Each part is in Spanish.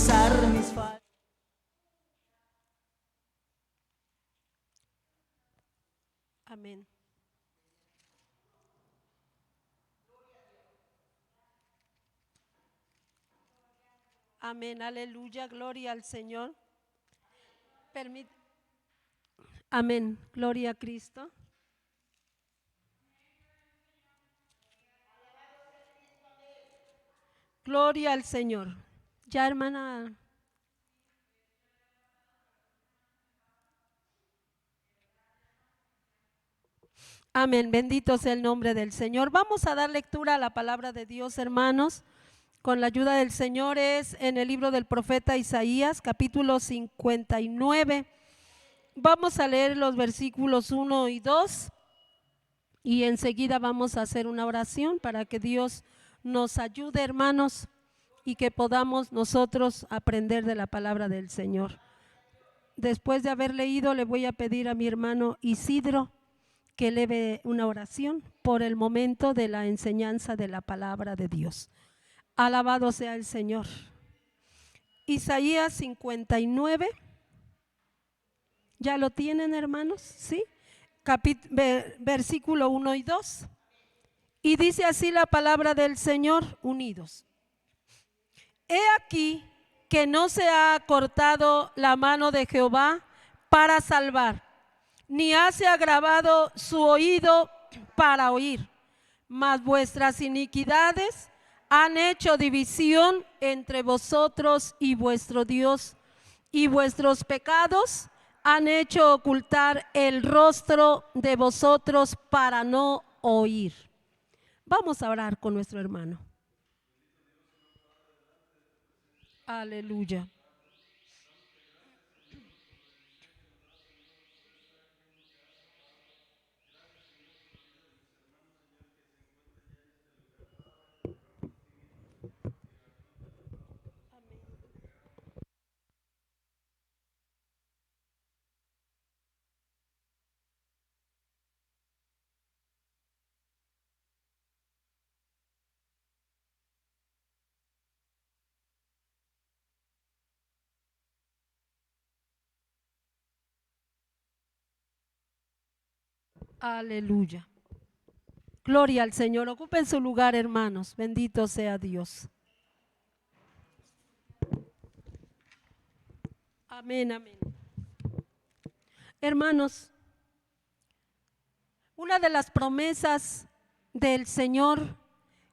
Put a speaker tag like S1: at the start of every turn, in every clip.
S1: confesar mis faltas. Amén. Amén, aleluya, gloria al Señor. Amén, gloria a Cristo. Gloria al Señor. Ya, hermana. Amén, bendito sea el nombre del Señor. Vamos a dar lectura a la palabra de Dios, hermanos. Con la ayuda del Señor es en el libro del profeta Isaías, capítulo 59. Vamos a leer los versículos 1 y 2 y enseguida vamos a hacer una oración para que Dios nos ayude, hermanos, y que podamos nosotros aprender de la palabra del Señor. Después de haber leído, le voy a pedir a mi hermano Isidro que eleve una oración por el momento de la enseñanza de la palabra de Dios. Alabado sea el Señor. Isaías 59. ¿Ya lo tienen, hermanos? ¿Sí? Versículo 1 y 2. Y dice así la palabra del Señor, unidos. He aquí que no se ha cortado la mano de Jehová para salvar, ni hace agravado su oído para oír, mas vuestras iniquidades han hecho división entre vosotros y vuestro Dios, y vuestros pecados han hecho ocultar el rostro de vosotros para no oír. Vamos a orar con nuestro hermano. Aleluya. Aleluya. Gloria al Señor. Ocupen su lugar, hermanos. Bendito sea Dios. Amén, amén. Hermanos, una de las promesas del Señor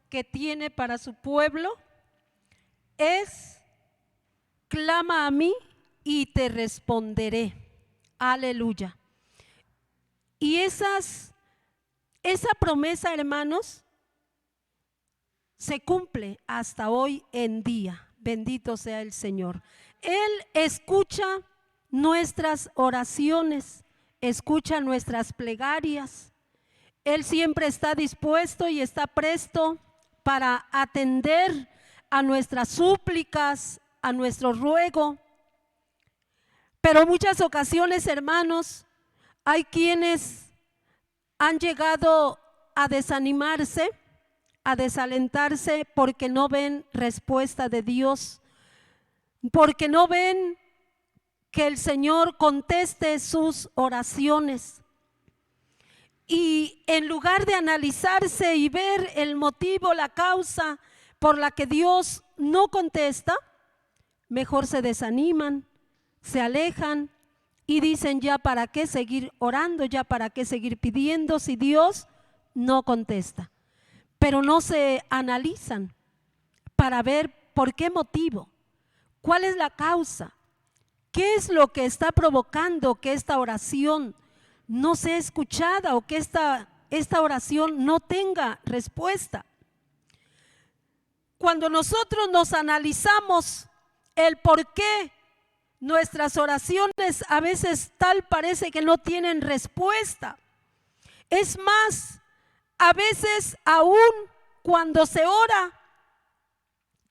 S1: que tiene para su pueblo es: clama a mí y te responderé. Aleluya. Y esa promesa, hermanos, se cumple hasta hoy en día. Bendito sea el Señor. Él escucha nuestras oraciones, escucha nuestras plegarias. Él siempre está dispuesto y está presto para atender a nuestras súplicas, a nuestro ruego. Pero muchas ocasiones, hermanos, hay quienes han llegado a desanimarse, a desalentarse porque no ven respuesta de Dios, porque no ven que el Señor conteste sus oraciones. Y en lugar de analizarse y ver el motivo, la causa por la que Dios no contesta, mejor se desaniman, se alejan y dicen: ya para qué seguir orando, ya para qué seguir pidiendo si Dios no contesta. Pero no se analizan para ver por qué motivo, cuál es la causa, qué es lo que está provocando que esta oración no sea escuchada o que esta oración no tenga respuesta. Cuando nosotros nos analizamos el por qué nuestras oraciones a veces tal parece que no tienen respuesta. Es más, a veces aún cuando se ora,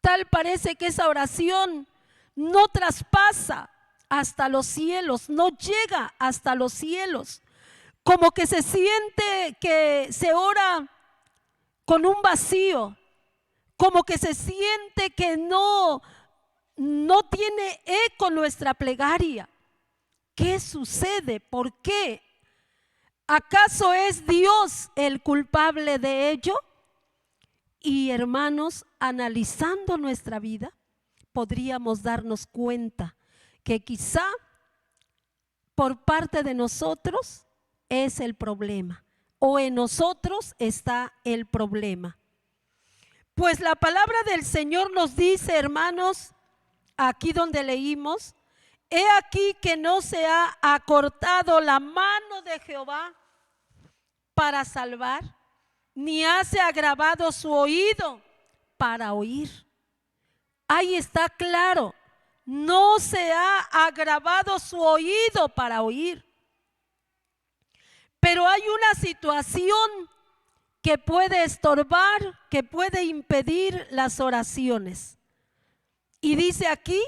S1: tal parece que esa oración no traspasa hasta los cielos, no llega hasta los cielos. Como que se siente que se ora con un vacío, como que se siente que no no tiene eco nuestra plegaria. ¿Qué sucede? ¿Por qué? ¿Acaso es Dios el culpable de ello? Y hermanos, analizando nuestra vida, podríamos darnos cuenta que quizá por parte de nosotros es el problema, o en nosotros está el problema. Pues la palabra del Señor nos dice, hermanos, aquí donde leímos, he aquí que no se ha acortado la mano de Jehová para salvar, ni hace agravado su oído para oír. Ahí está claro, no se ha agravado su oído para oír. Pero hay una situación que puede estorbar, que puede impedir las oraciones. Y dice aquí,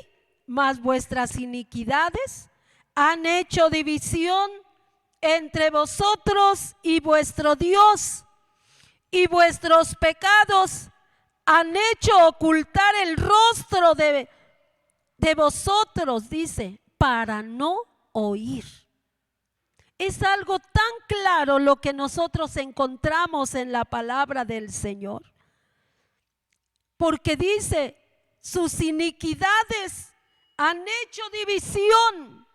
S1: mas vuestras iniquidades han hecho división entre vosotros y vuestro Dios, y vuestros pecados han hecho ocultar el rostro de vosotros, dice, para no oír. Es algo tan claro lo que nosotros encontramos en la palabra del Señor. Porque dice, sus iniquidades han hecho división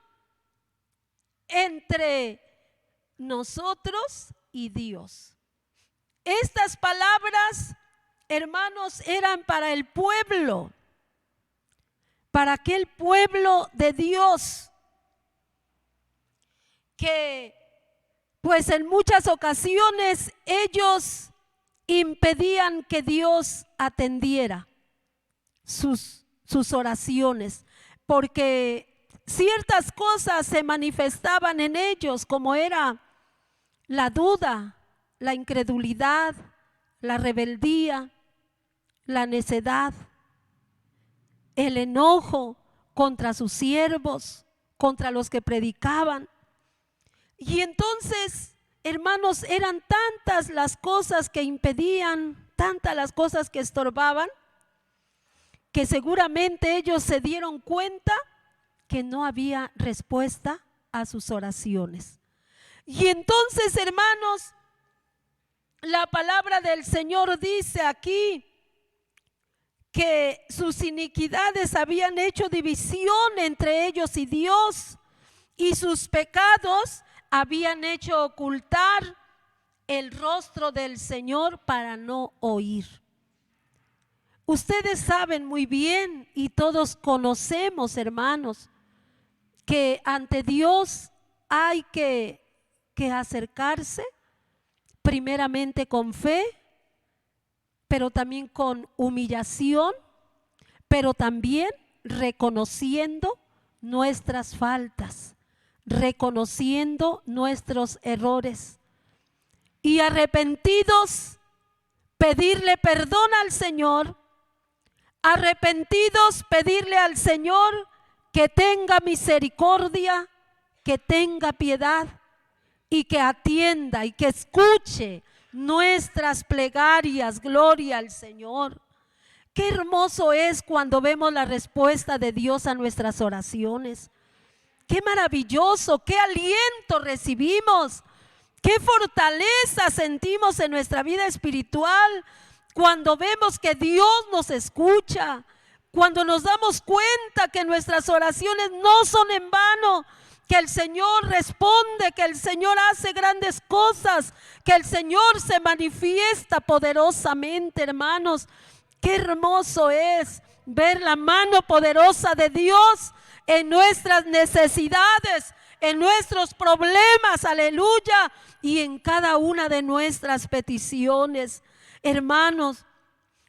S1: entre nosotros y Dios. Estas palabras, hermanos, eran para el pueblo, para aquel pueblo de Dios que pues en muchas ocasiones ellos impedían que Dios atendiera sus oraciones, porque ciertas cosas se manifestaban en ellos, como era la duda, la incredulidad, la rebeldía, la necedad, el enojo contra sus siervos, contra los que predicaban. Y entonces, hermanos, eran tantas las cosas que impedían, tantas las cosas que estorbaban, que seguramente ellos se dieron cuenta que no había respuesta a sus oraciones. Y entonces, hermanos, la palabra del Señor dice aquí que sus iniquidades habían hecho división entre ellos y Dios, y sus pecados habían hecho ocultar el rostro del Señor para no oír. Ustedes saben muy bien, y todos conocemos, hermanos, que ante Dios hay que acercarse primeramente con fe, pero también con humillación, pero también reconociendo nuestras faltas, reconociendo nuestros errores, y arrepentidos pedirle perdón al Señor, arrepentidos pedirle al Señor que tenga misericordia, que tenga piedad y que atienda y que escuche nuestras plegarias. Gloria al Señor. Qué hermoso es cuando vemos la respuesta de Dios a nuestras oraciones. Qué maravilloso, qué aliento recibimos, qué fortaleza sentimos en nuestra vida espiritual cuando vemos que Dios nos escucha, cuando nos damos cuenta que nuestras oraciones no son en vano, que el Señor responde, que el Señor hace grandes cosas, que el Señor se manifiesta poderosamente, hermanos. Qué hermoso es ver la mano poderosa de Dios en nuestras necesidades, en nuestros problemas, aleluya, y en cada una de nuestras peticiones, hermanos.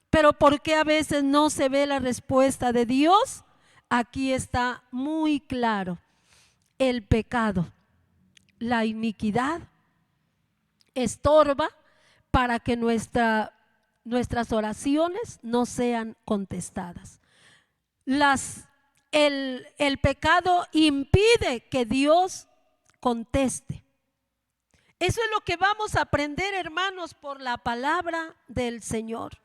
S1: Pero ¿por qué a veces no se ve la respuesta de Dios? Aquí está muy claro: el pecado, la iniquidad estorba para que nuestras oraciones no sean contestadas. El pecado impide que Dios conteste. Eso es lo que vamos a aprender, hermanos, por la palabra del Señor.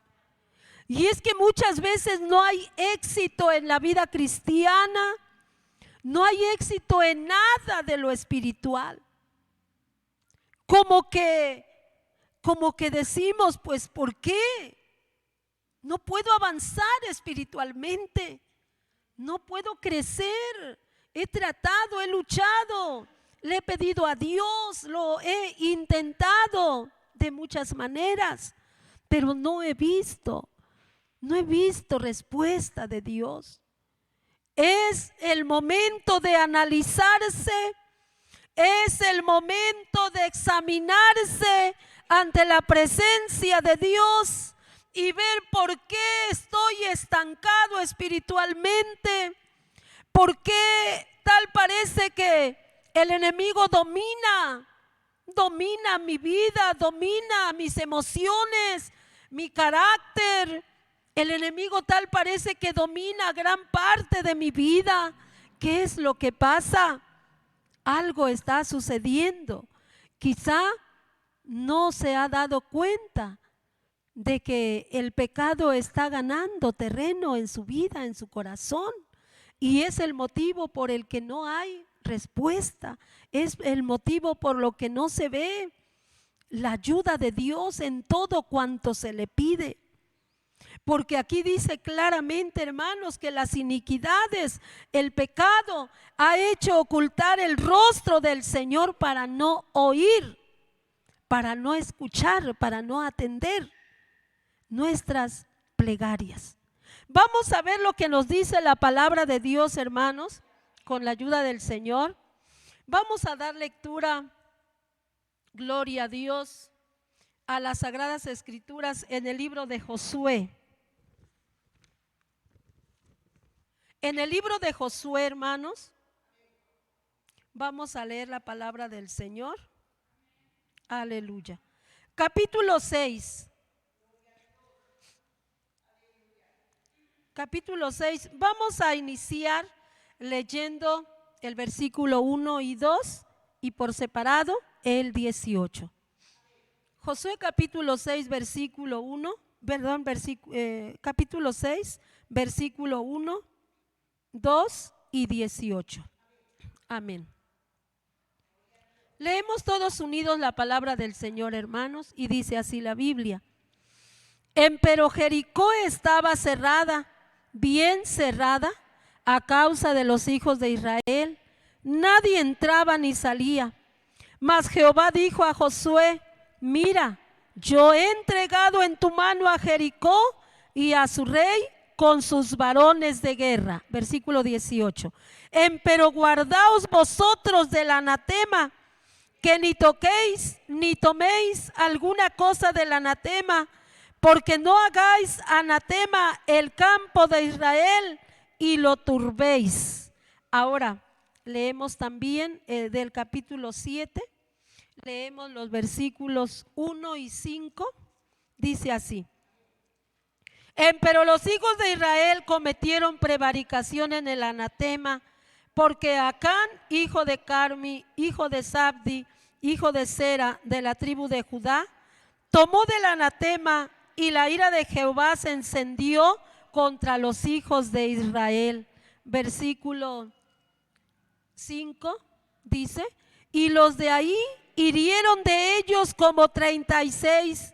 S1: Y es que muchas veces no hay éxito en la vida cristiana, no hay éxito en nada de lo espiritual. Como que decimos, pues, ¿por qué? No puedo avanzar espiritualmente, no puedo crecer. He tratado, he luchado, le he pedido a Dios, lo he intentado de muchas maneras, pero no he visto respuesta de Dios. Es el momento de analizarse, es el momento de examinarse ante la presencia de Dios y ver por qué estoy estancado espiritualmente, por qué tal parece que el enemigo domina mi vida, domina mis emociones, mi carácter. El enemigo tal parece que domina gran parte de mi vida. ¿Qué es lo que pasa? Algo está sucediendo. Quizá no se ha dado cuenta de que el pecado está ganando terreno en su vida, en su corazón, y es el motivo por el que no hay respuesta, es el motivo por lo que no se ve la ayuda de Dios en todo cuanto se le pide. Porque aquí dice claramente, hermanos, que las iniquidades, el pecado ha hecho ocultar el rostro del Señor para no oír, para no escuchar, para no atender nuestras plegarias. Vamos a ver lo que nos dice la palabra de Dios, hermanos, con la ayuda del Señor. Vamos a dar lectura, gloria a Dios, a las Sagradas Escrituras en el libro de Josué. En el libro de Josué, hermanos, vamos a leer la palabra del Señor. Aleluya. Capítulo 6. Capítulo 6, vamos a iniciar leyendo el versículo 1 y 2 y por separado el 18. Josué capítulo 6, versículo 1, capítulo 6, versículo 1, 2 y 18. Amén. Leemos todos unidos la palabra del Señor, hermanos, y dice así la Biblia. Empero Jericó estaba cerrada, bien cerrada, a causa de los hijos de Israel. Nadie entraba ni salía. Mas Jehová dijo a Josué: mira, yo he entregado en tu mano a Jericó y a su rey con sus varones de guerra. Versículo 18. Empero guardaos vosotros del anatema, que ni toquéis ni toméis alguna cosa del anatema, porque no hagáis anatema el campo de Israel y lo turbéis. Ahora leemos también del capítulo 7, leemos los versículos 1 y 5, dice así. Empero los hijos de Israel cometieron prevaricación en el anatema, porque Acán, hijo de Carmi, hijo de Sabdi, hijo de Sera, de la tribu de Judá, tomó del anatema, y la ira de Jehová se encendió contra los hijos de Israel. Versículo 5 dice: y los de ahí hirieron de ellos como 36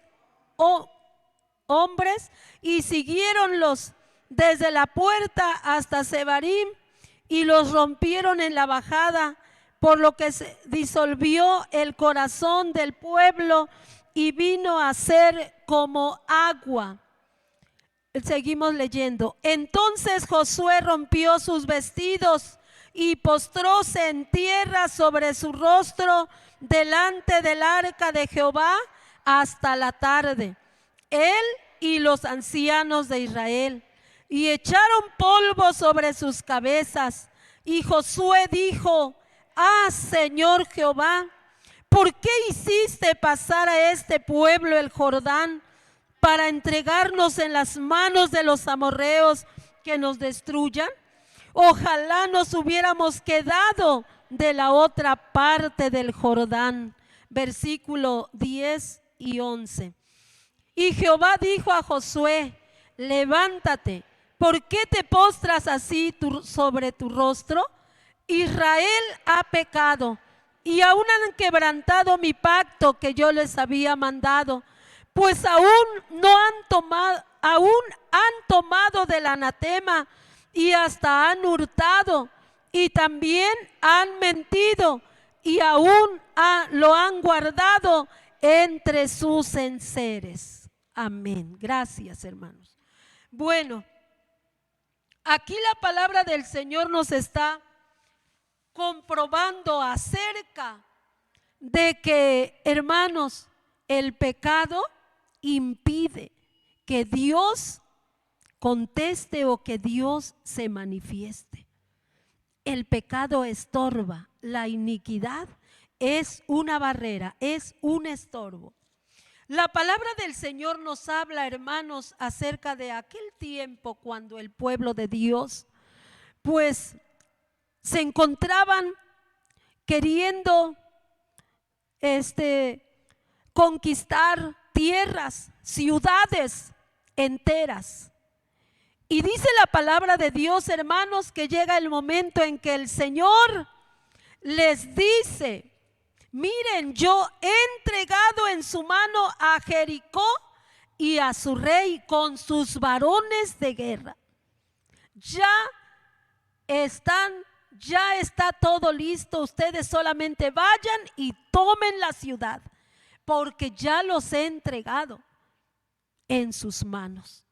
S1: hombres, y siguiéronlos desde la puerta hasta Sebarim, y los rompieron en la bajada, por lo que se disolvió el corazón del pueblo y vino a ser como agua. Seguimos leyendo. Entonces Josué rompió sus vestidos y postróse en tierra sobre su rostro delante del arca de Jehová hasta la tarde, él y los ancianos de Israel, y echaron polvo sobre sus cabezas. Y Josué dijo: Señor Jehová, ¿por qué hiciste pasar a este pueblo el Jordán para entregarnos en las manos de los amorreos que nos destruyan? Ojalá nos hubiéramos quedado de la otra parte del Jordán. Versículo 10 y 11. Y Jehová dijo a Josué: levántate. ¿Por qué te postras así sobre tu rostro? Israel ha pecado y aún han quebrantado mi pacto que yo les había mandado, pues aún han tomado del anatema y hasta han hurtado y también han mentido y aún lo han guardado entre sus enseres. Amén. Gracias, hermanos. Bueno, aquí la palabra del Señor nos está comprobando acerca de que, hermanos, el pecado impide que Dios conteste o que Dios se manifieste. El pecado estorba, la iniquidad es una barrera, es un estorbo. La palabra del Señor nos habla, hermanos, acerca de aquel tiempo cuando el pueblo de Dios, pues, se encontraban queriendo conquistar tierras, ciudades enteras. Y dice la palabra de Dios, hermanos, que llega el momento en que el Señor les dice: miren, yo he entregado en su mano a Jericó y a su rey con sus varones de guerra. Ya está todo listo, ustedes solamente vayan y tomen la ciudad, porque ya los he entregado en sus manos.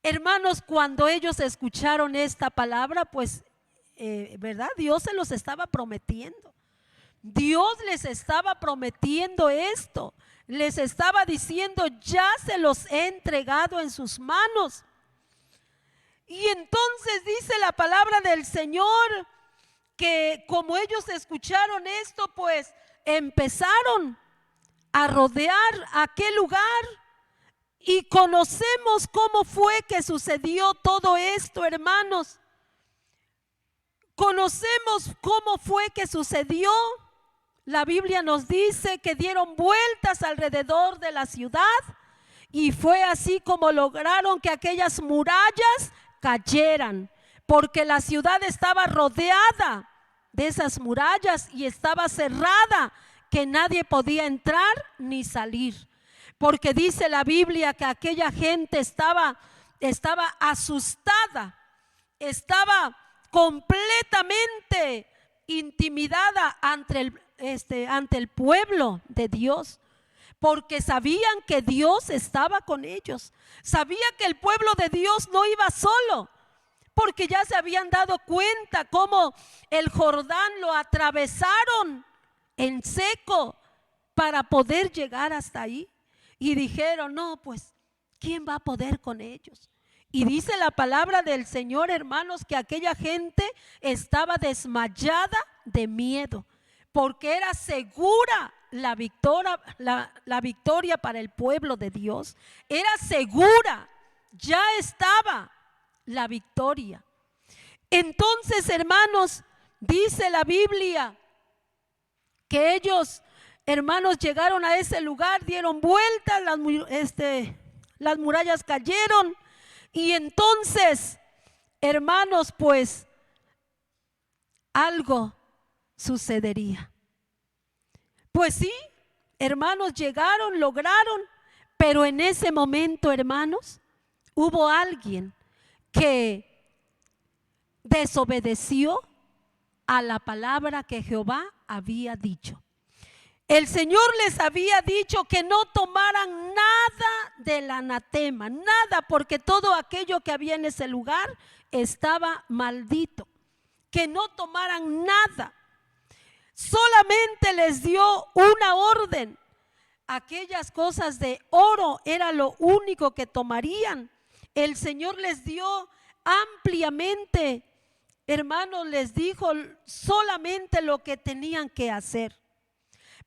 S1: Hermanos, cuando ellos escucharon esta palabra, pues, ¿verdad? Dios se los estaba prometiendo. Dios les estaba prometiendo esto. Les estaba diciendo: ya se los he entregado en sus manos. Y entonces dice la palabra del Señor que como ellos escucharon esto, pues empezaron a rodear aquel lugar. Y conocemos cómo fue que sucedió todo esto, hermanos. Conocemos cómo fue que sucedió. La Biblia nos dice que dieron vueltas alrededor de la ciudad y fue así como lograron que aquellas murallas cayeran, porque la ciudad estaba rodeada de esas murallas y estaba cerrada, que nadie podía entrar ni salir. Porque dice la Biblia que aquella gente estaba asustada, estaba completamente intimidada ante el pueblo de Dios, porque sabían que Dios estaba con ellos. Sabía que el pueblo de Dios no iba solo, porque ya se habían dado cuenta cómo el Jordán lo atravesaron en seco para poder llegar hasta ahí. Y dijeron: no, pues, ¿quién va a poder con ellos? Y dice la palabra del Señor, hermanos, que aquella gente estaba desmayada de miedo, porque era segura la victoria para el pueblo de Dios. Era segura, ya estaba la victoria. Entonces, hermanos, dice la Biblia que ellos, hermanos, llegaron a ese lugar, dieron vueltas, las murallas cayeron. Y entonces, hermanos, pues algo sucedería. Pues sí, hermanos, llegaron, lograron, pero en ese momento, hermanos, hubo alguien que desobedeció a la palabra que Jehová había dicho. El Señor les había dicho que no tomaran nada del anatema, nada, porque todo aquello que había en ese lugar estaba maldito. Que no tomaran nada. Solamente les dio una orden. Aquellas cosas de oro era lo único que tomarían. El Señor les dio ampliamente, hermanos, les dijo solamente lo que tenían que hacer.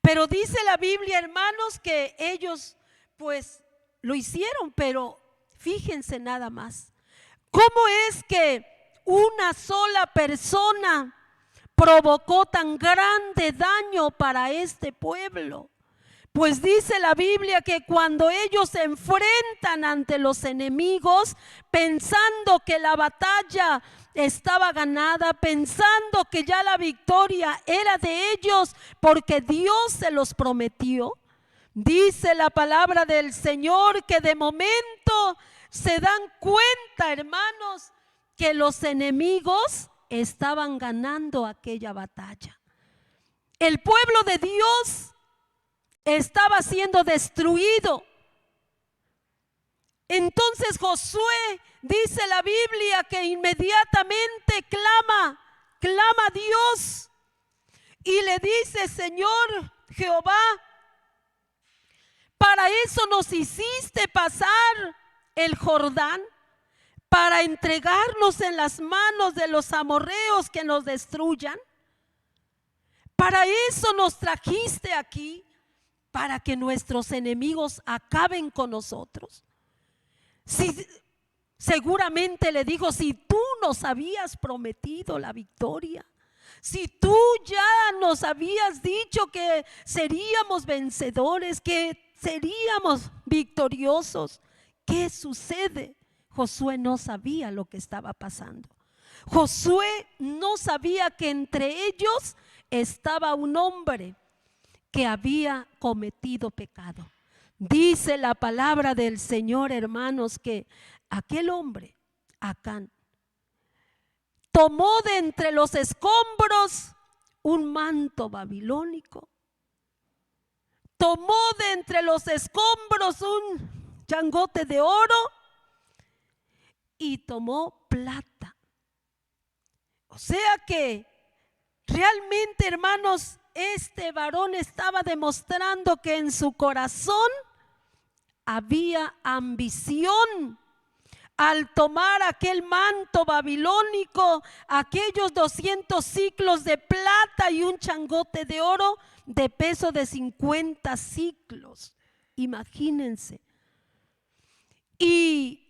S1: Pero dice la Biblia, hermanos, que ellos pues lo hicieron, pero fíjense nada más. ¿Cómo es que una sola persona provocó tan grande daño para este pueblo? Pues dice la Biblia que cuando ellos se enfrentan ante los enemigos, pensando que la batalla estaba ganada, pensando que ya la victoria era de ellos, porque Dios se los prometió, dice la palabra del Señor que de momento se dan cuenta, hermanos, que los enemigos estaban ganando aquella batalla. El pueblo de Dios estaba siendo destruido. Entonces Josué, dice la Biblia, que inmediatamente clama a Dios y le dice: Señor Jehová, para eso nos hiciste pasar el Jordán, para entregarnos en las manos de los amorreos que nos destruyan. Para eso nos trajiste aquí, para que nuestros enemigos acaben con nosotros. Seguramente le dijo: si tú nos habías prometido la victoria, si tú ya nos habías dicho que seríamos vencedores, que seríamos victoriosos, ¿qué sucede? Josué no sabía lo que estaba pasando. Josué no sabía que entre ellos estaba un hombre que había cometido pecado. Dice la palabra del Señor, hermanos, que aquel hombre, Acán, tomó de entre los escombros un manto babilónico, tomó de entre los escombros un changote de oro y tomó plata. O sea que realmente, hermanos, este varón estaba demostrando que en su corazón había ambición. Al tomar aquel manto babilónico, aquellos 200 siclos de plata y un changote de oro de peso de 50 siclos, imagínense. Y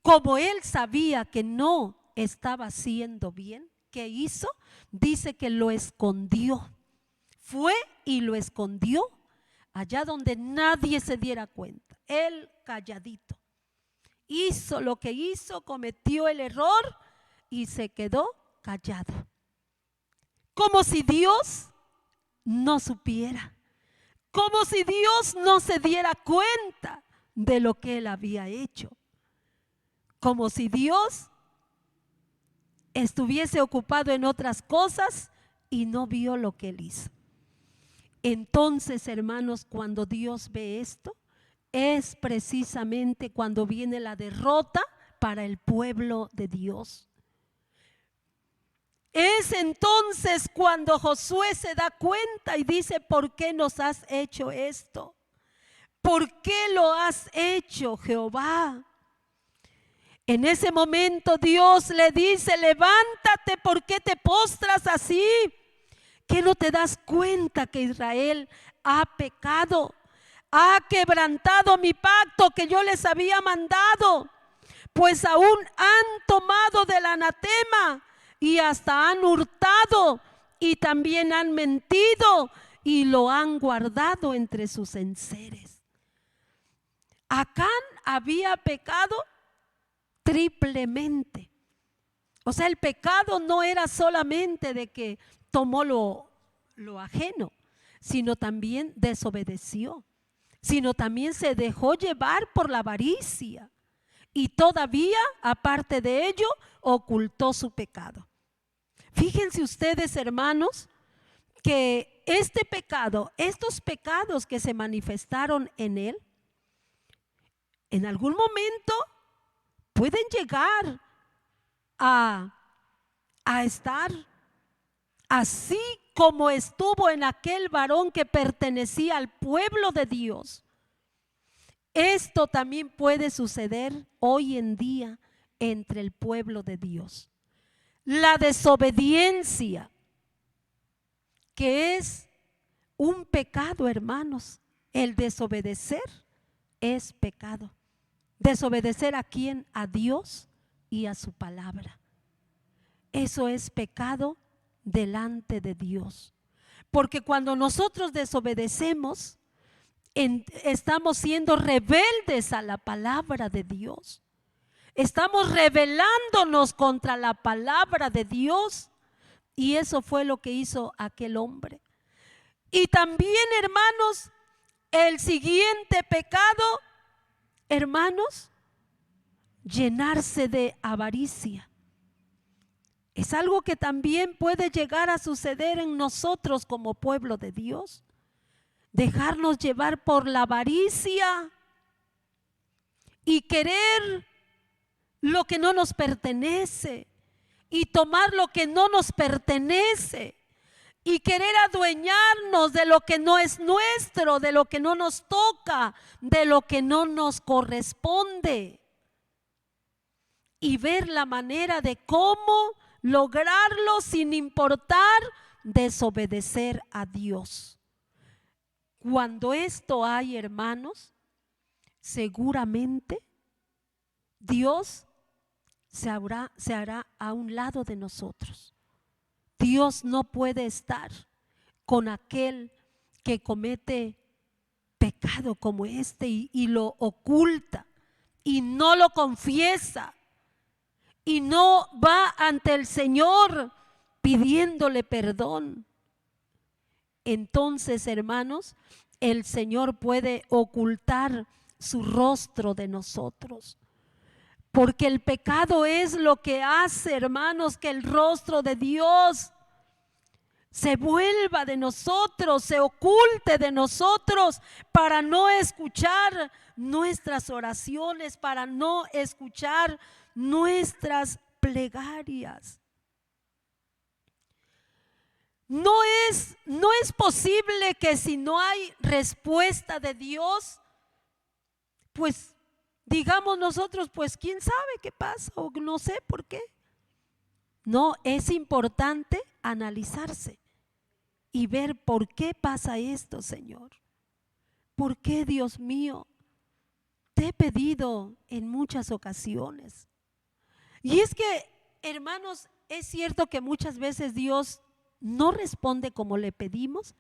S1: como él sabía que no estaba haciendo bien, ¿qué hizo? Dice que lo escondió. Fue y lo escondió allá donde nadie se diera cuenta. Él calladito. Hizo lo que hizo, cometió el error y se quedó callado. Como si Dios no supiera. Como si Dios no se diera cuenta de lo que él había hecho. Como si Dios estuviese ocupado en otras cosas y no vio lo que él hizo. Entonces, hermanos, cuando Dios ve esto, es precisamente cuando viene la derrota para el pueblo de Dios. Es entonces cuando Josué se da cuenta y dice: ¿por qué nos has hecho esto? ¿Por qué lo has hecho, Jehová? En ese momento Dios le dice: levántate, ¿por qué te postras así? ¿Que no te das cuenta que Israel ha pecado? Ha quebrantado mi pacto que yo les había mandado, pues aún han tomado del anatema y hasta han hurtado y también han mentido y lo han guardado entre sus enseres. Acán había pecado triplemente. O sea, el pecado no era solamente de que tomó lo ajeno, sino también desobedeció, sino también se dejó llevar por la avaricia y todavía, aparte de ello, ocultó su pecado. Fíjense ustedes, hermanos, que este pecado, estos pecados que se manifestaron en él, en algún momento pueden llegar a estar así como estuvo en aquel varón que pertenecía al pueblo de Dios. Esto también puede suceder hoy en día entre el pueblo de Dios. La desobediencia, que es un pecado, hermanos. El desobedecer es pecado. ¿Desobedecer a quién? A Dios y a su palabra. Eso es pecado delante de Dios. Porque cuando nosotros desobedecemos, estamos siendo rebeldes a la palabra de Dios. Estamos rebelándonos contra la palabra de Dios. Y eso fue lo que hizo aquel hombre. Y también, hermanos, el siguiente pecado, hermanos, llenarse de avaricia. Es algo que también puede llegar a suceder en nosotros como pueblo de Dios. Dejarnos llevar por la avaricia y querer lo que no nos pertenece y tomar lo que no nos pertenece y querer adueñarnos de lo que no es nuestro, de lo que no nos toca, de lo que no nos corresponde, y ver la manera de cómo lograrlo sin importar desobedecer a Dios. Cuando esto hay, hermanos, seguramente Dios se hará a un lado de nosotros. Dios no puede estar con aquel que comete pecado como este y lo oculta y no lo confiesa y no va ante el Señor pidiéndole perdón. Entonces, hermanos, el Señor puede ocultar su rostro de nosotros. Porque el pecado es lo que hace, hermanos, que el rostro de Dios se vuelva de nosotros, se oculte de nosotros para no escuchar nuestras oraciones, para no escuchar nuestras plegarias. No es posible que si no hay respuesta de Dios, pues digamos nosotros, pues quién sabe qué pasa o no sé por qué. No, es importante analizarse y ver por qué pasa esto, Señor. ¿Por qué, Dios mío? Te he pedido en muchas ocasiones. Y es que, hermanos, es cierto que muchas veces Dios no responde como le pedimos,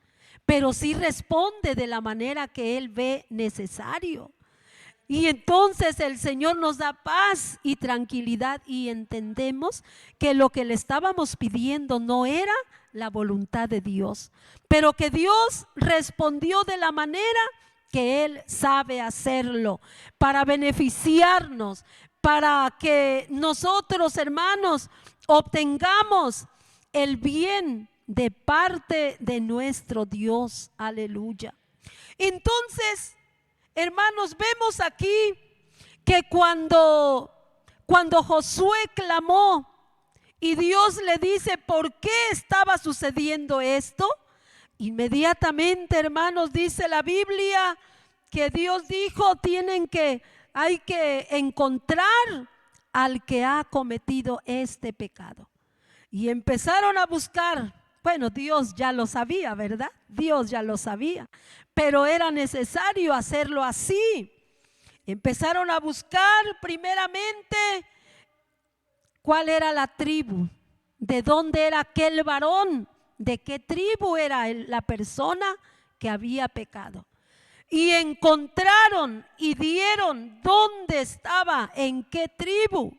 S1: pero sí responde de la manera que Él ve necesario. Y entonces el Señor nos da paz y tranquilidad y entendemos que lo que le estábamos pidiendo no era la voluntad de Dios, pero que Dios respondió de la manera que Él sabe hacerlo para beneficiarnos, para que nosotros, hermanos, obtengamos el bien de parte de nuestro Dios. Aleluya. Entonces, hermanos, vemos aquí que cuando Josué clamó y Dios le dice por qué estaba sucediendo esto, inmediatamente, hermanos, dice la Biblia que Dios dijo, hay que encontrar al que ha cometido este pecado. Y empezaron a buscar. Bueno, Dios ya lo sabía, ¿verdad? Dios ya lo sabía, pero era necesario hacerlo así. Empezaron a buscar primeramente cuál era la tribu, de dónde era aquel varón, de qué tribu era la persona que había pecado. Y encontraron y dieron dónde estaba, en qué tribu.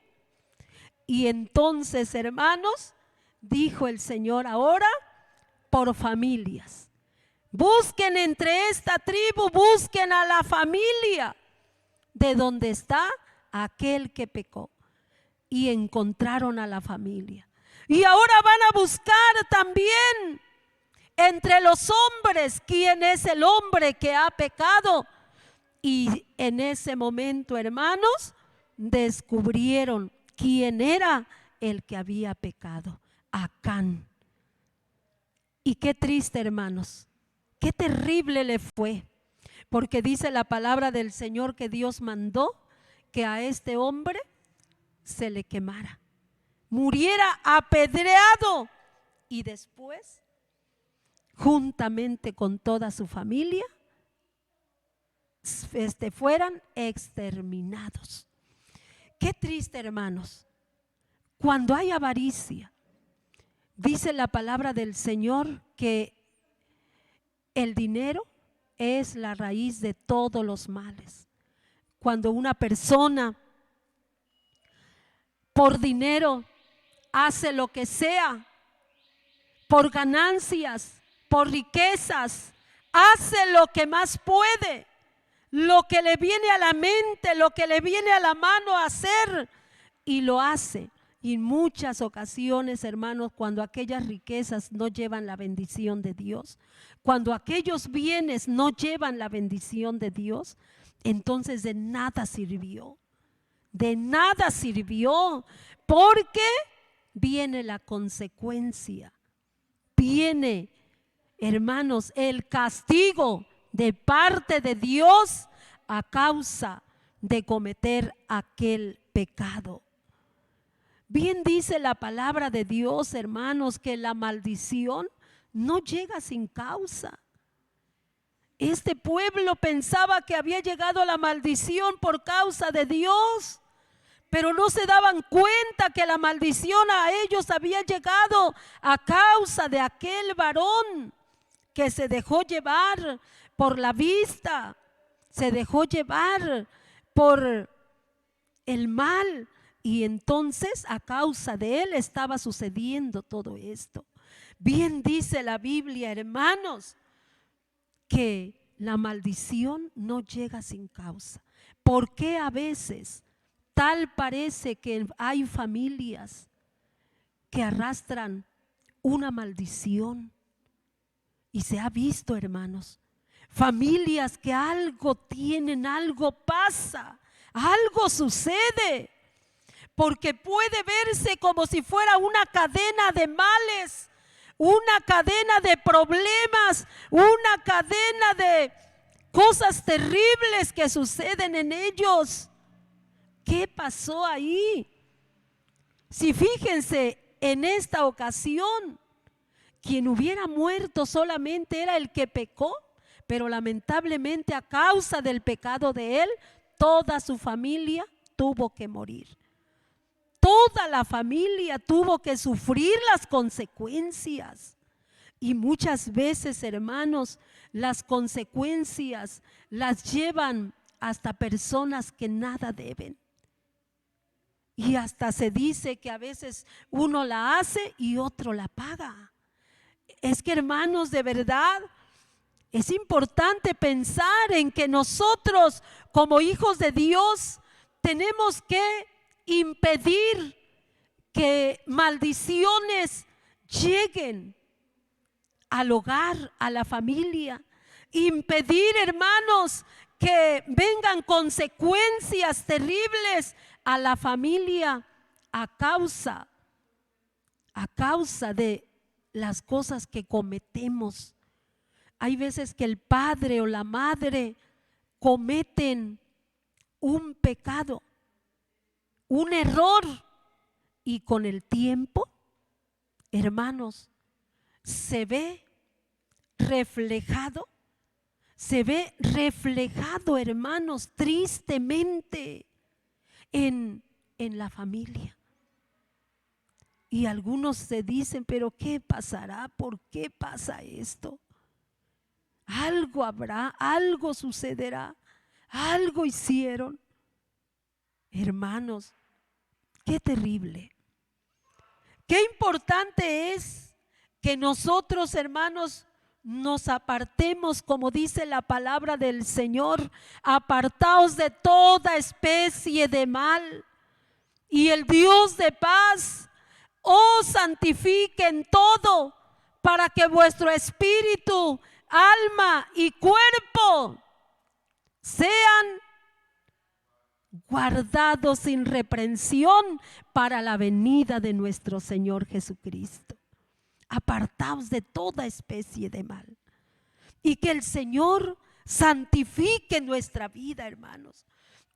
S1: Y entonces, hermanos, dijo el Señor, ahora por familias. Busquen entre esta tribu, busquen a la familia de donde está aquel que pecó. Y encontraron a la familia. Y ahora van a buscar también entre los hombres quién es el hombre que ha pecado. Y en ese momento, hermanos, descubrieron quién era el que había pecado. Acán. Y qué triste, hermanos, qué terrible le fue, porque dice la palabra del Señor que Dios mandó que a este hombre se le quemara, muriera apedreado y después, juntamente con toda su familia, fueran exterminados. Qué triste, hermanos, cuando hay avaricia. Dice la palabra del Señor que el dinero es la raíz de todos los males. Cuando una persona por dinero hace lo que sea, por ganancias, por riquezas, hace lo que más puede, lo que le viene a la mente, lo que le viene a la mano a hacer, y lo hace. Y en muchas ocasiones, hermanos, cuando aquellas riquezas no llevan la bendición de Dios, cuando aquellos bienes no llevan la bendición de Dios, entonces de nada sirvió. De nada sirvió, porque viene la consecuencia. Viene, hermanos, el castigo de parte de Dios a causa de cometer aquel pecado. Bien dice la palabra de Dios, hermanos, que la maldición no llega sin causa. Este pueblo pensaba que había llegado la maldición por causa de Dios, pero no se daban cuenta que la maldición a ellos había llegado a causa de aquel varón que se dejó llevar por la vista, se dejó llevar por el mal, y entonces a causa de él estaba sucediendo todo esto. Bien dice la Biblia, hermanos, que la maldición no llega sin causa. ¿Por qué a veces tal parece que hay familias que arrastran una maldición? Y se ha visto, hermanos, familias que algo tienen, algo pasa, algo sucede, porque puede verse como si fuera una cadena de males, una cadena de problemas, una cadena de cosas terribles que suceden en ellos. ¿Qué pasó ahí? Si fíjense, en esta ocasión, quien hubiera muerto solamente era el que pecó, pero lamentablemente a causa del pecado de él, toda su familia tuvo que morir. Toda la familia tuvo que sufrir las consecuencias. Y muchas veces, hermanos, las consecuencias las llevan hasta personas que nada deben. Y hasta se dice que a veces uno la hace y otro la paga. Es que, hermanos, de verdad es importante pensar en que nosotros como hijos de Dios tenemos que impedir que maldiciones lleguen al hogar, a la familia. Impedir, hermanos, que vengan consecuencias terribles a la familia a causa de las cosas que cometemos. Hay veces que el padre o la madre cometen un pecado, un error, y con el tiempo, hermanos, se ve reflejado, hermanos, tristemente en la familia. Y algunos se dicen, pero ¿qué pasará? ¿Por qué pasa esto? Algo habrá, algo sucederá, algo hicieron. Hermanos, qué terrible. Qué importante es que nosotros, hermanos, nos apartemos, como dice la palabra del Señor: apartaos de toda especie de mal, y el Dios de paz os santifique en todo, para que vuestro espíritu, alma y cuerpo sean guardados sin reprensión para la venida de nuestro Señor Jesucristo. Apartaos de toda especie de mal, y que el Señor santifique nuestra vida, hermanos.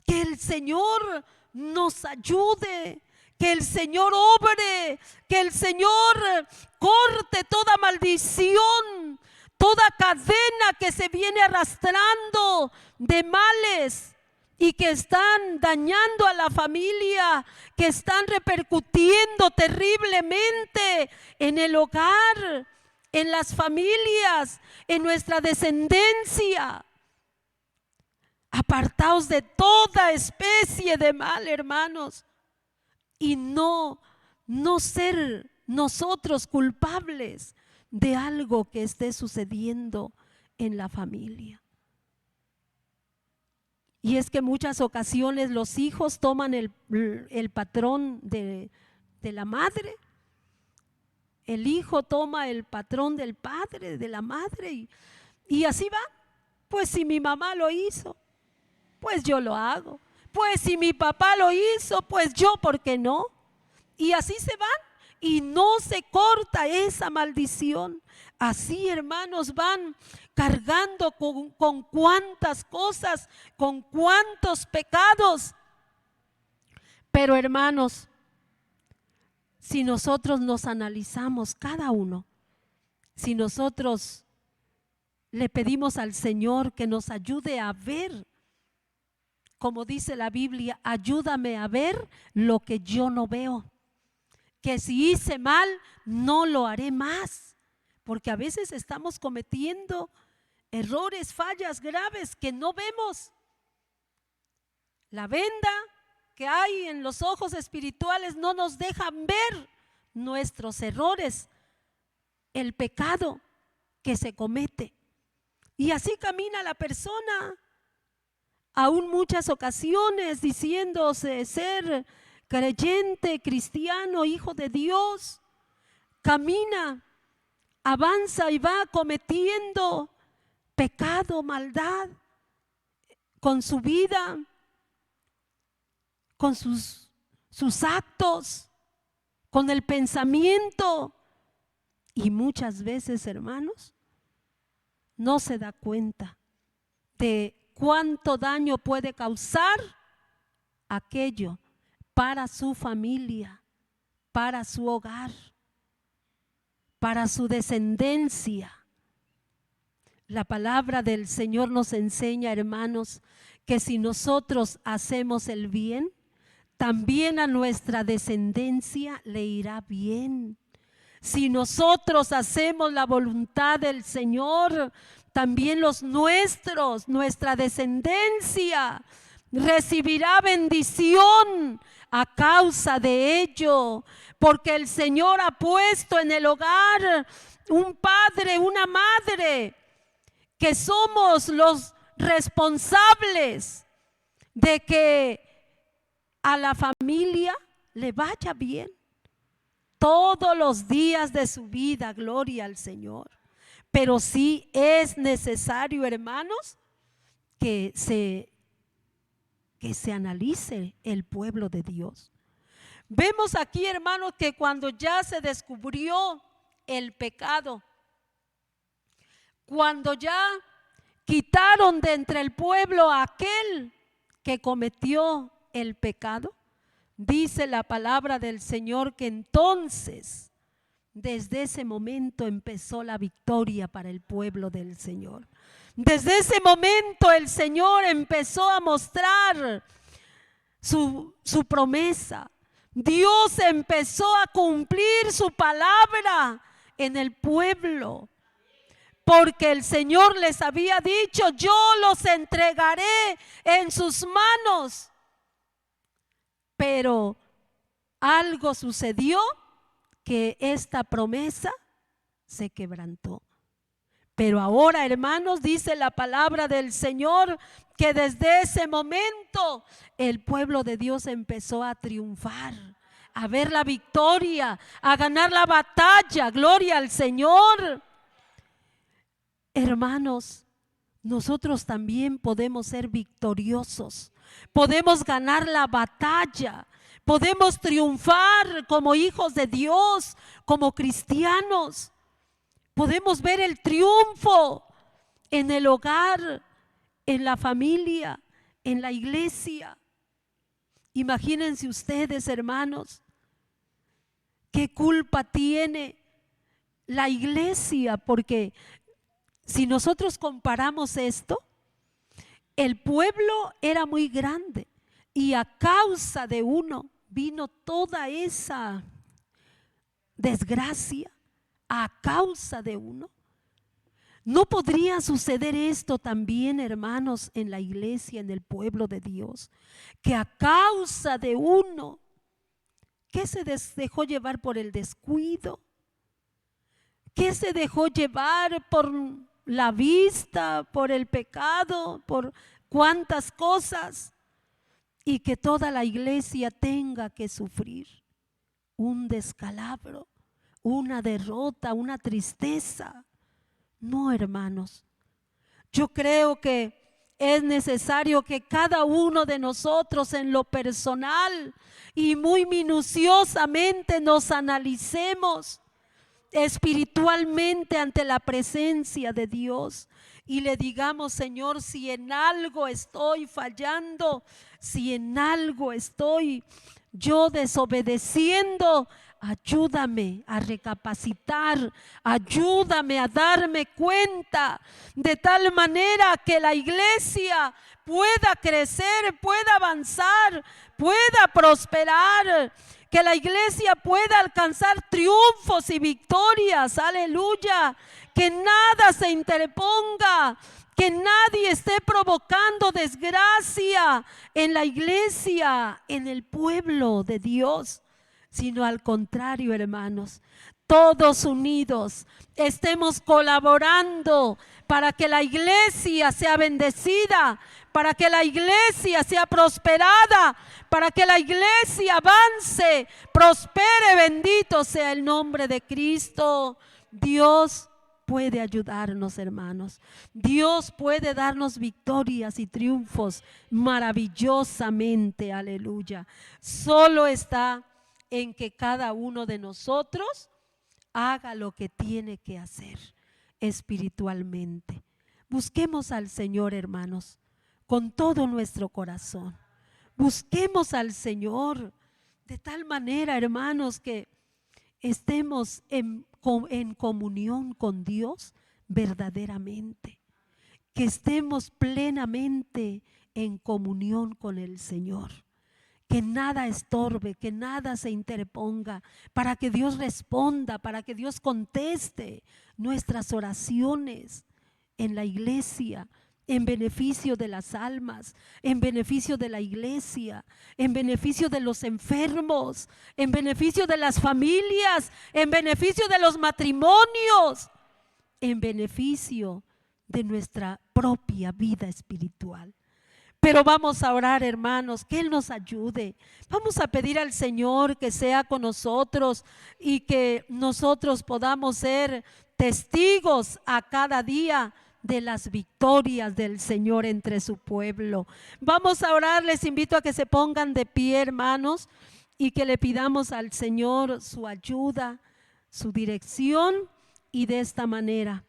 S1: Que el Señor nos ayude, que el Señor obre, que el Señor corte toda maldición, toda cadena que se viene arrastrando de males y que están dañando a la familia, que están repercutiendo terriblemente en el hogar, en las familias, en nuestra descendencia. Apartaos de toda especie de mal, hermanos, y no ser nosotros culpables de algo que esté sucediendo en la familia. Y es que muchas ocasiones los hijos toman el patrón de la madre. El hijo toma el patrón del padre, de la madre, y así va. Pues si mi mamá lo hizo, pues yo lo hago. Pues si mi papá lo hizo, pues yo, ¿por qué no? Y así se van y no se corta esa maldición. Así, hermanos, van cargando con cuántas cosas, con cuántos pecados. Pero, hermanos, si nosotros nos analizamos cada uno, si nosotros le pedimos al Señor que nos ayude a ver, como dice la Biblia, ayúdame a ver lo que yo no veo, que si hice mal no lo haré más, porque a veces estamos cometiendo errores, fallas graves que no vemos. La venda que hay en los ojos espirituales no nos dejan ver nuestros errores, el pecado que se comete. Y así camina la persona, aún muchas ocasiones diciéndose ser creyente, cristiano, hijo de Dios, camina, avanza y va cometiendo pecado, maldad, con su vida, con sus actos, con el pensamiento. Y muchas veces, hermanos, no se da cuenta de cuánto daño puede causar aquello para su familia, para su hogar, para su descendencia. La palabra del Señor nos enseña, hermanos, que si nosotros hacemos el bien, también a nuestra descendencia le irá bien. Si nosotros hacemos la voluntad del Señor, también los nuestros, nuestra descendencia recibirá bendición a causa de ello, porque el Señor ha puesto en el hogar un padre, una madre, que somos los responsables de que a la familia le vaya bien todos los días de su vida, gloria al Señor. Pero sí es necesario, hermanos, que se analice el pueblo de Dios. Vemos aquí, hermanos, que cuando ya se descubrió el pecado, cuando ya quitaron de entre el pueblo a aquel que cometió el pecado, dice la palabra del Señor que entonces, desde ese momento empezó la victoria para el pueblo del Señor. Desde ese momento el Señor empezó a mostrar su promesa. Dios empezó a cumplir su palabra en el pueblo, porque el Señor les había dicho: yo los entregaré en sus manos. Pero algo sucedió que esta promesa se quebrantó. Pero ahora, hermanos, dice la palabra del Señor que desde ese momento el pueblo de Dios empezó a triunfar, a ver la victoria, a ganar la batalla. Gloria al Señor. Hermanos, nosotros también podemos ser victoriosos, podemos ganar la batalla, podemos triunfar como hijos de Dios, como cristianos. Podemos ver el triunfo en el hogar, en la familia, en la iglesia. Imagínense ustedes, hermanos, qué culpa tiene la iglesia, porque si nosotros comparamos esto, el pueblo era muy grande y a causa de uno vino toda esa desgracia, a causa de uno. ¿No podría suceder esto también, hermanos, en la iglesia, en el pueblo de Dios? Que a causa de uno que se dejó llevar por el descuido, que se dejó llevar por la vista, por el pecado, por cuántas cosas, y que toda la iglesia tenga que sufrir un descalabro, una derrota, una tristeza. No, hermanos, yo creo que es necesario que cada uno de nosotros en lo personal y muy minuciosamente nos analicemos espiritualmente ante la presencia de Dios y le digamos: Señor, si en algo estoy fallando, si en algo estoy yo desobedeciendo, ayúdame a recapacitar, ayúdame a darme cuenta, de tal manera que la iglesia pueda crecer, pueda avanzar, pueda prosperar, que la iglesia pueda alcanzar triunfos y victorias, aleluya, que nada se interponga, que nadie esté provocando desgracia en la iglesia, en el pueblo de Dios, sino al contrario, hermanos, todos unidos estemos colaborando para que la iglesia sea bendecida, para que la iglesia sea prosperada, para que la iglesia avance, prospere. Bendito sea el nombre de Cristo. Dios puede ayudarnos, hermanos. Dios puede darnos victorias y triunfos maravillosamente, aleluya. Solo está en que cada uno de nosotros haga lo que tiene que hacer espiritualmente. Busquemos al Señor, hermanos, con todo nuestro corazón. Busquemos al Señor de tal manera, hermanos, que estemos en comunión con Dios verdaderamente, que estemos plenamente en comunión con el Señor. Que nada estorbe, que nada se interponga, para que Dios responda, para que Dios conteste nuestras oraciones en la iglesia, en beneficio de las almas, en beneficio de la iglesia, en beneficio de los enfermos, en beneficio de las familias, en beneficio de los matrimonios, en beneficio de nuestra propia vida espiritual. Pero vamos a orar, hermanos, que Él nos ayude. Vamos a pedir al Señor que sea con nosotros y que nosotros podamos ser testigos a cada día de las victorias del Señor entre su pueblo. Vamos a orar, les invito a que se pongan de pie, hermanos, y que le pidamos al Señor su ayuda, su dirección, y de esta manera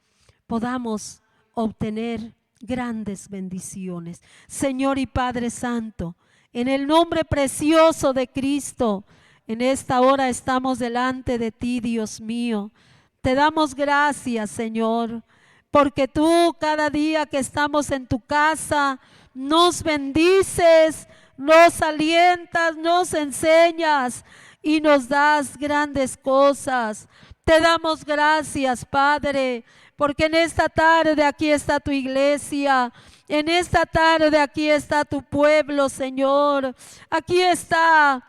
S1: podamos obtener grandes bendiciones. Señor y Padre Santo, en el nombre precioso de Cristo, en esta hora estamos delante de ti, Dios mío. Te damos gracias, Señor, porque tú cada día que estamos en tu casa nos bendices, nos alientas, nos enseñas y nos das grandes cosas. Te damos gracias, Padre, porque en esta tarde aquí está tu iglesia, en esta tarde aquí está tu pueblo, Señor. Aquí está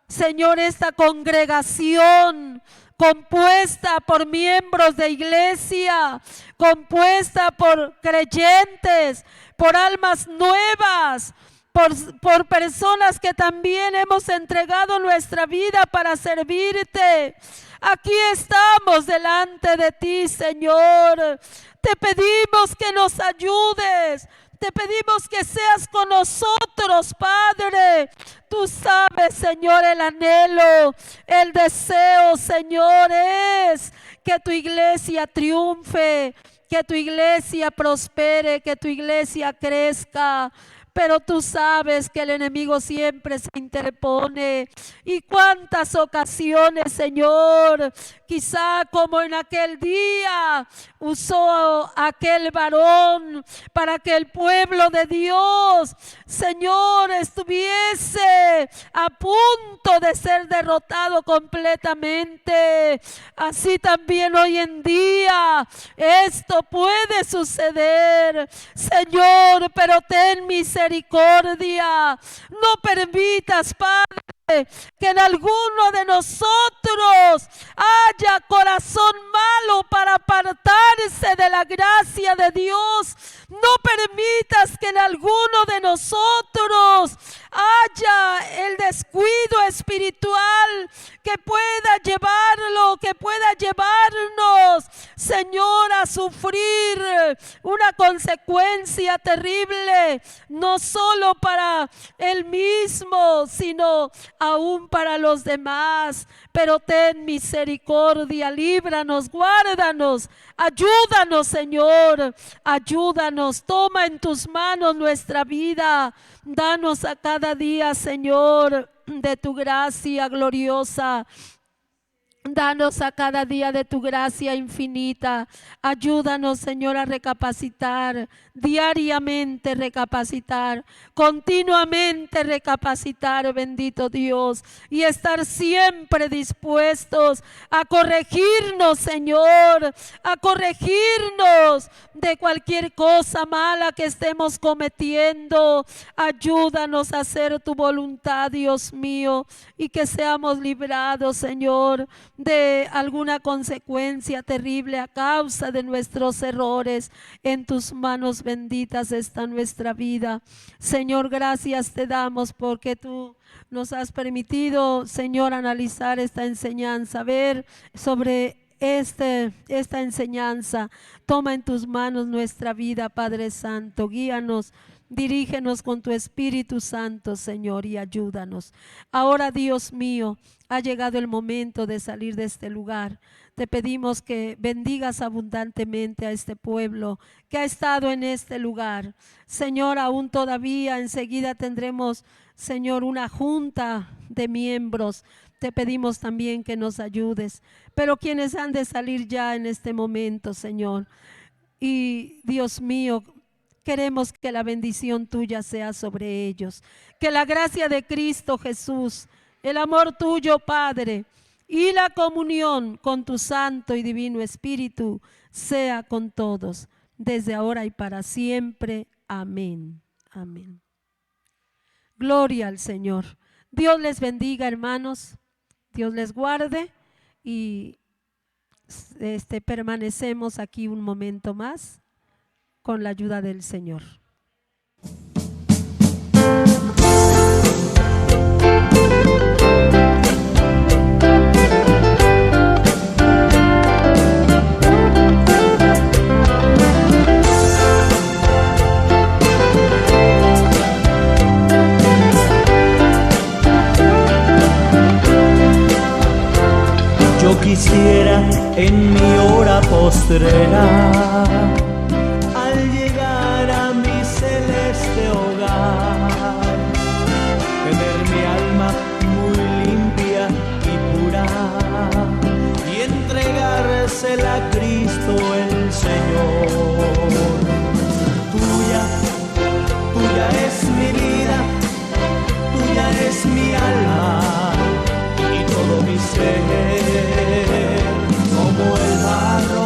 S1: Señor, esta congregación compuesta por miembros de iglesia, compuesta por creyentes, por almas nuevas, por personas que también hemos entregado nuestra vida para servirte. Aquí estamos delante de ti, Señor. Te pedimos que nos ayudes. Te pedimos que seas con nosotros, Padre. Tú sabes, Señor, el anhelo, el deseo, Señor, es que tu iglesia triunfe, que tu iglesia prospere, que tu iglesia crezca. pero tú sabes que el enemigo siempre se interpone. Y cuántas ocasiones, Señor, quizá como en aquel día usó aquel varón para que el pueblo de Dios, Señor, estuviese a punto de ser derrotado completamente. Así también hoy en día esto puede suceder, Señor, pero ten misericordia. No permitas, Padre, que en alguno de nosotros haya corazón malo para apartarse de la gracia de Dios. No permitas que en alguno de nosotros haya el descuido espiritual que pueda llevarlo, que pueda llevarnos, Señor, a sufrir una consecuencia terrible, no solo para él mismo, sino aún para los demás. Pero ten misericordia, líbranos, guárdanos, ayúdanos, Señor, ayúdanos. Toma en tus manos nuestra vida. Danos a cada día, Señor, de tu gracia gloriosa. Danos a cada día de tu gracia infinita. Ayúdanos, Señor, a recapacitar, diariamente recapacitar, continuamente recapacitar, bendito Dios, y estar siempre dispuestos a corregirnos, Señor, a corregirnos de cualquier cosa mala que estemos cometiendo. Ayúdanos a hacer tu voluntad, Dios mío, y que seamos librados, Señor, de alguna consecuencia terrible a causa de nuestros errores. En tus manos benditas está nuestra vida. Señor, gracias te damos porque tú nos has permitido, Señor, analizar esta enseñanza, ver sobre esta enseñanza. Toma en tus manos nuestra vida, Padre Santo. Guíanos, dirígenos con tu Espíritu Santo, Señor, y ayúdanos. Ahora, Dios mío, ha llegado el momento de salir de este lugar. Te pedimos que bendigas abundantemente a este pueblo que ha estado en este lugar. Señor, aún todavía enseguida tendremos, Señor, una junta de miembros. Te pedimos también que nos ayudes. Pero quienes han de salir ya en este momento, Señor, y Dios mío, queremos que la bendición tuya sea sobre ellos. Que la gracia de Cristo Jesús, el amor tuyo, Padre, y la comunión con tu Santo y Divino Espíritu sea con todos, desde ahora y para siempre. Amén. Amén. Gloria al Señor. Dios les bendiga, hermanos. Dios les guarde y permanecemos aquí un momento más con la ayuda del Señor.
S2: Yo quisiera en mi hora postrera, al llegar a mi celeste hogar, tener mi alma muy limpia y pura y entregársela a Cristo el Señor. Tuya es mi vida, tuya es mi alma y todo mi ser. Como el barro,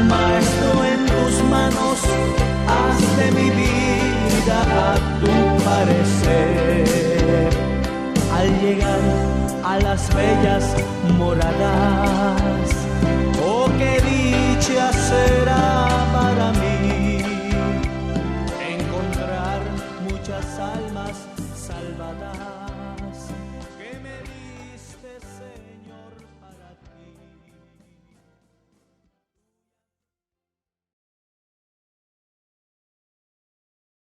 S2: maestro, en tus manos, haz de mi vida a tu parecer. Al llegar a las bellas moradas, oh, qué dicha será para mí encontrar muchas almas salvadas.